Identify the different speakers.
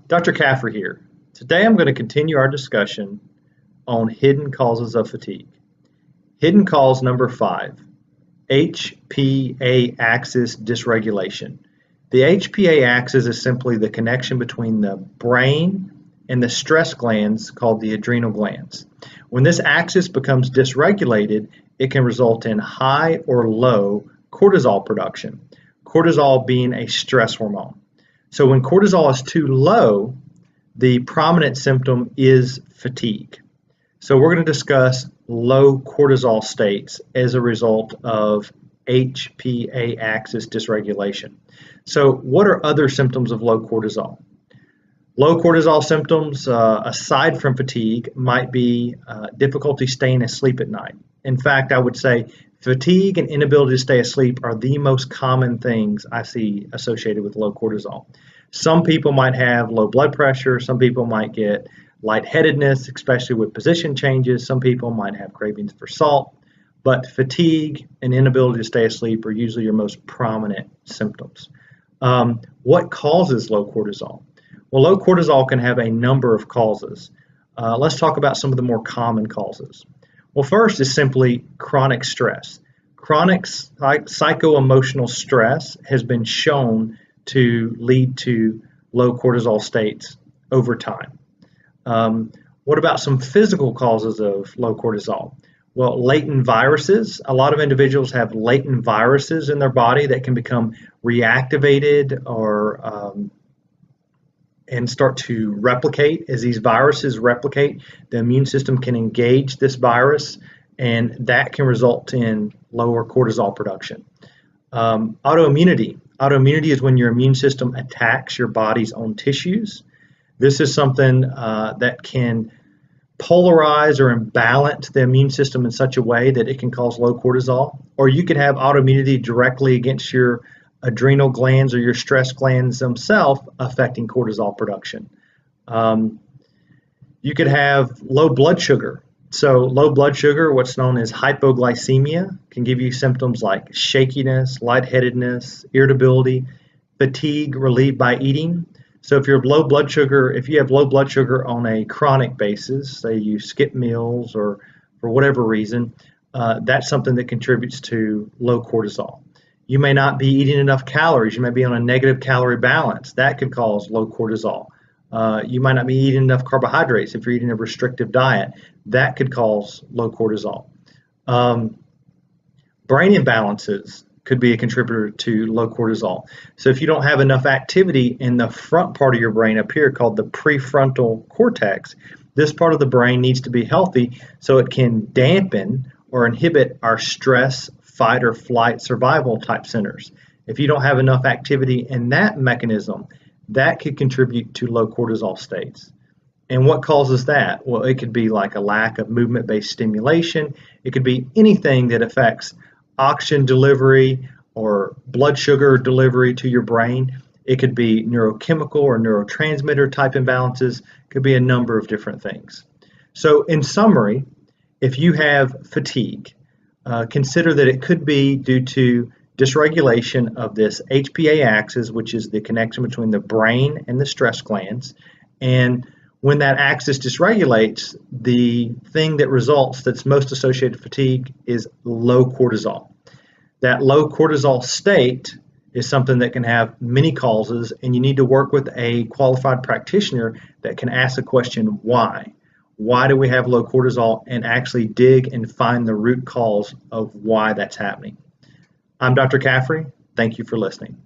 Speaker 1: Dr. Caffery here. Today I'm going to continue our discussion on hidden causes of fatigue. Hidden cause number 5, HPA axis dysregulation. The HPA axis is simply the connection between the brain and the stress glands called the adrenal glands. When this axis becomes dysregulated, it can result in high or low cortisol production, cortisol being a stress hormone. So when cortisol is too low, the prominent symptom is fatigue. So we're going to discuss low cortisol states as a result of HPA axis dysregulation. So what are other symptoms of low cortisol? Low cortisol symptoms, aside from fatigue, might be difficulty staying asleep at night. In fact, I would say fatigue and inability to stay asleep are the most common things I see associated with low cortisol. Some people might have low blood pressure, some people might get lightheadedness, especially with position changes, some people might have cravings for salt, but fatigue and inability to stay asleep are usually your most prominent symptoms. What causes low cortisol? Well, low cortisol can have a number of causes. Let's talk about some of the more common causes. Well, first is simply chronic stress. Chronic psycho-emotional stress has been shown to lead to low cortisol states over time. What about some physical causes of low cortisol? Well, latent viruses. A lot of individuals have latent viruses in their body that can become reactivated or and start to replicate. As these viruses replicate, the immune system can engage this virus, and that can result in lower cortisol production. Autoimmunity. Autoimmunity is when your immune system attacks your body's own tissues. This is something that can polarize or imbalance the immune system in such a way that it can cause low cortisol. Or you could have autoimmunity directly against your adrenal glands or your stress glands themselves, affecting cortisol production. You could have low blood sugar. So low blood sugar, what's known as hypoglycemia, can give you symptoms like shakiness, lightheadedness, irritability, fatigue relieved by eating. So if you have low blood sugar on a chronic basis, say you skip meals or for whatever reason, that's something that contributes to low cortisol. You may not be eating enough calories. You may be on a negative calorie balance. That could cause low cortisol. You might not be eating enough carbohydrates if you're eating a restrictive diet. That could cause low cortisol. Brain imbalances could be a contributor to low cortisol. So if you don't have enough activity in the front part of your brain up here called the prefrontal cortex, this part of the brain needs to be healthy so it can dampen or inhibit our stress, fight or flight, survival type centers. If you don't have enough activity in that mechanism, that could contribute to low cortisol states. And what causes that? Well, it could be like a lack of movement-based stimulation. It could be anything that affects oxygen delivery or blood sugar delivery to your brain. It could be neurochemical or neurotransmitter type imbalances. It could be a number of different things. So in summary, if you have fatigue, consider that it could be due to dysregulation of this HPA axis, which is the connection between the brain and the stress glands. And when that axis dysregulates, the thing that results that's most associated with fatigue is low cortisol. That low cortisol state is something that can have many causes, and you need to work with a qualified practitioner that can ask the question, why? Why do we have low cortisol, and actually dig and find the root cause of why that's happening. I'm Dr. Caffery. Thank you for listening.